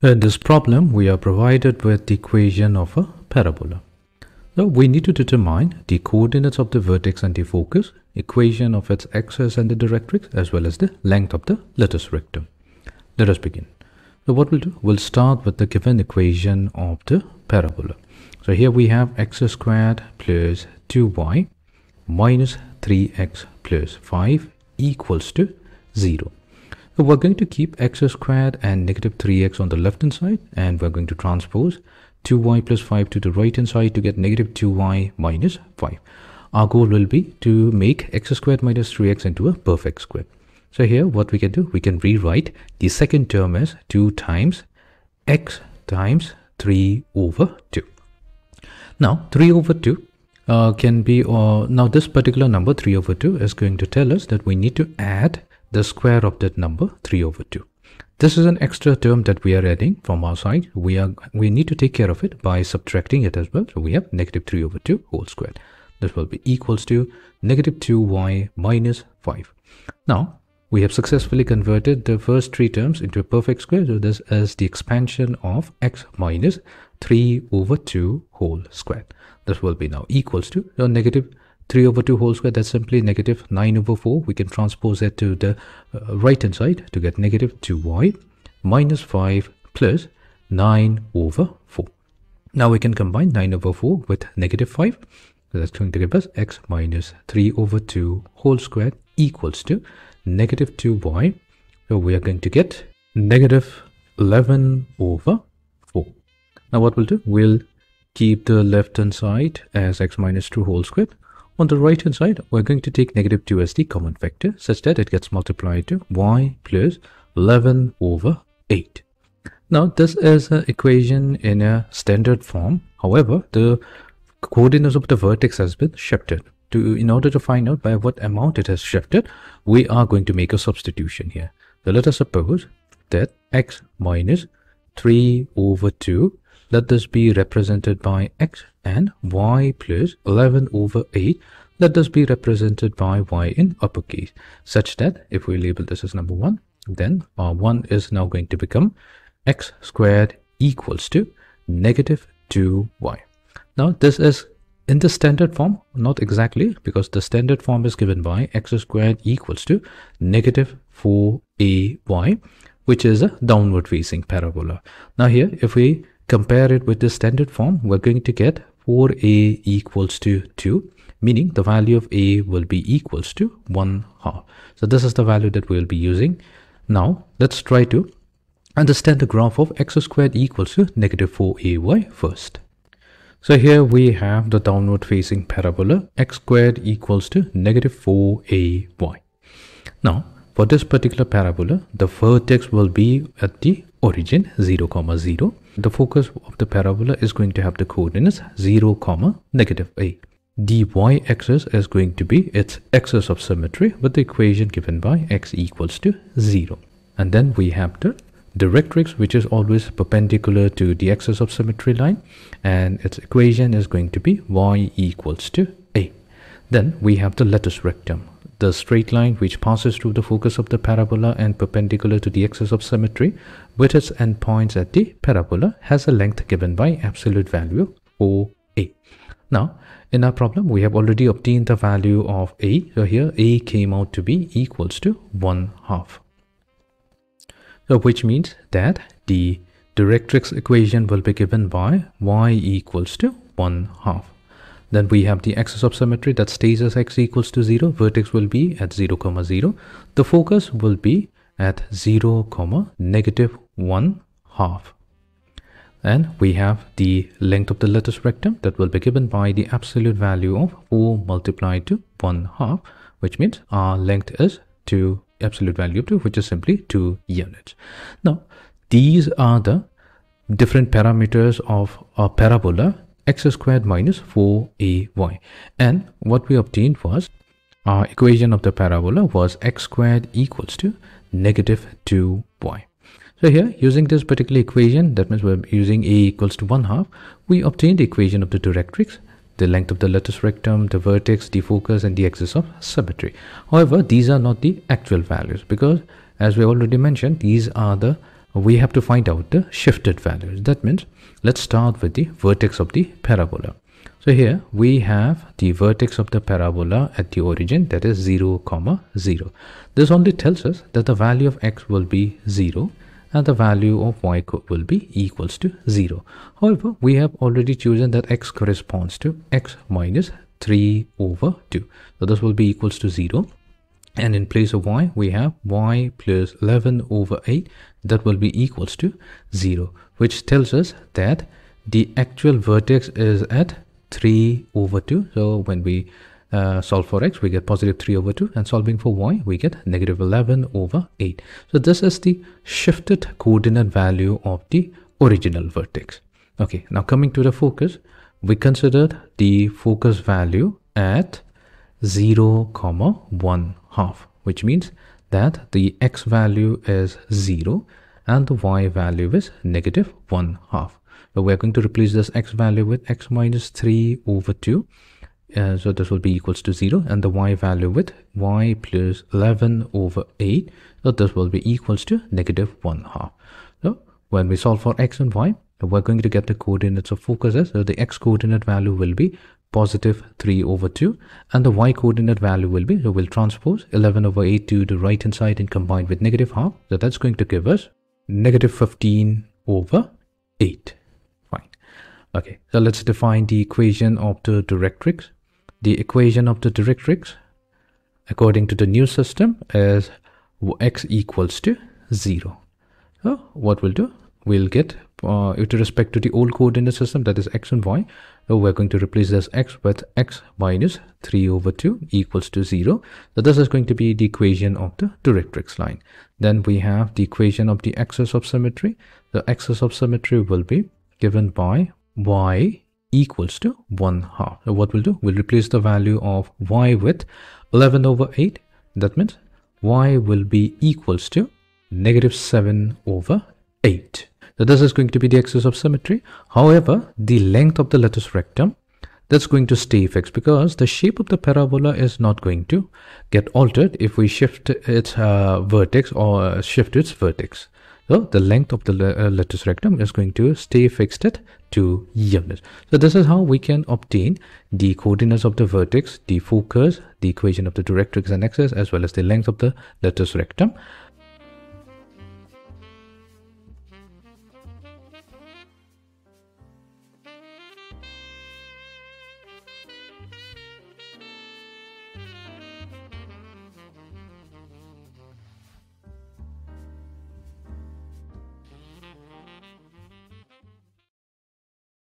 In this problem, we are provided with the equation of a parabola. So we need to determine the coordinates of the vertex and the focus, equation of its axis and the directrix, as well as the length of the latus rectum. Let us begin. So what we'll do, we'll start with the given equation of the parabola. So here we have x squared plus 2y minus 3x plus 5 equals to 0. So we're going to keep x squared and negative 3x on the left hand side, and we're going to transpose 2y plus 5 to the right hand side to get negative 2y minus 5. Our goal will be to make x squared minus 3x into a perfect square. So here what we can do, we can rewrite the second term as 2 times x times 3 over 2. Now 3 over 2 can be, now this particular number 3 over 2 is going to tell us that we need to add the square of that number 3 over 2. This is an extra term that we are adding from our side. We need to take care of it by subtracting it as well. So we have negative 3 over 2 whole squared. This will be equals to negative 2y minus 5. Now we have successfully converted the first three terms into a perfect square. So this is the expansion of x minus 3 over 2 whole squared. This will be now equals to negative 3 over 2 whole square. That's simply negative 9 over 4. We can transpose that to the right hand side to get negative 2y minus 5 plus 9 over 4. Now we can combine 9 over 4 with negative 5. So that's going to give us x minus 3 over 2 whole square equals to negative 2y. So we are going to get negative 11 over 4. Now what we'll do, we'll keep the left hand side as x minus 2 whole square. On the right hand side, we're going to take negative 2 as the common factor such that it gets multiplied to y plus 11 over 8. Now this is an equation in a standard form. However, the coordinates of the vertex has been shifted. In order to find out by what amount it has shifted, we are going to make a substitution here. So let us suppose that x minus 3 over 2, let this be represented by x, and y plus 11 over 8, let this be represented by y in uppercase, such that if we label this as number 1, then our 1 is now going to become x squared equals to negative 2y. Now this is in the standard form, not exactly, because the standard form is given by x squared equals to negative 4ay, which is a downward facing parabola. Now here, if we compare it with the standard form, we're going to get 4a equals to 2, meaning the value of a will be equals to 1/2. So this is the value that we'll be using. Now let's try to understand the graph of x squared equals to negative 4ay first. So here we have the downward facing parabola x squared equals to negative 4ay. Now for this particular parabola, the vertex will be at the origin 0, 0. The focus of the parabola is going to have the coordinates 0, negative a. The y-axis is going to be its axis of symmetry with the equation given by x equals to 0. And then we have the directrix, which is always perpendicular to the axis of symmetry line, and its equation is going to be y equals to a. Then we have the latus rectum, the straight line which passes through the focus of the parabola and perpendicular to the axis of symmetry with its endpoints at the parabola, has a length given by absolute value 4a. Now in our problem, we have already obtained the value of a. So here a came out to be equals to 1/2. So which means that the directrix equation will be given by y equals to 1/2. Then we have the axis of symmetry that stays as x equals to 0. Vertex will be at 0, 0. The focus will be at 0, negative 1/2. And we have the length of the latus rectum that will be given by the absolute value of 4 multiplied to 1/2, which means our length is 2, absolute value of 2, which is simply 2 units. Now these are the different parameters of a parabola x squared minus 4ay, and what we obtained was our equation of the parabola was x squared equals to negative 2y. So here, using this particular equation, that means we're using a equals to 1/2, we obtained the equation of the directrix, the length of the latus rectum, the vertex, the focus, and the axis of symmetry. However, these are not the actual values because, as we already mentioned, these are the we have to find out the shifted values. That means let's start with the vertex of the parabola. So here we have the vertex of the parabola at the origin, that is 0, 0. This only tells us that the value of x will be 0 and the value of y will be equals to 0. However, we have already chosen that x corresponds to x minus 3 over 2. So this will be equals to 0. And in place of y, we have y plus 11 over 8. That will be equals to 0, which tells us that the actual vertex is at 3 over 2. So when we solve for x, we get positive 3 over 2, and solving for y, we get negative 11 over 8. So this is the shifted coordinate value of the original vertex. Okay, now coming to the focus, we considered the focus value at 0, 1 half, which means that the x value is 0 and the y value is negative 1 half. So we're going to replace this x value with x minus 3 over 2. So this will be equals to 0, and the y value with y plus 11 over 8. So this will be equals to negative 1 half. So when we solve for x and y, we're going to get the coordinates of focus as, so the x coordinate value will be positive 3 over 2, and the y coordinate value will be, so we'll transpose 11 over 8 to the right hand side and combine with negative half. So that's going to give us negative 15 over 8. Fine. Okay, so let's define the equation of the directrix. The equation of the directrix, according to the new system, is x equals to 0. So what we'll do, we'll get with respect to the old coordinate system, that is x and y, so we're going to replace this x with x minus 3 over 2 equals to 0. So this is going to be the equation of the directrix line. Then we have the equation of the axis of symmetry. The axis of symmetry will be given by y equals to 1 half. So what we'll do, we'll replace the value of y with 11 over 8. That means y will be equals to negative 7 over 8. So this is going to be the axis of symmetry. However, the length of the lattice rectum, that's going to stay fixed because the shape of the parabola is not going to get altered if we shift its vertex or shift its vertex. So the length of the lattice rectum is going to stay fixed at 2 units. So this is how we can obtain the coordinates of the vertex, the focus, the equation of the directrix and axis, as well as the length of the lattice rectum.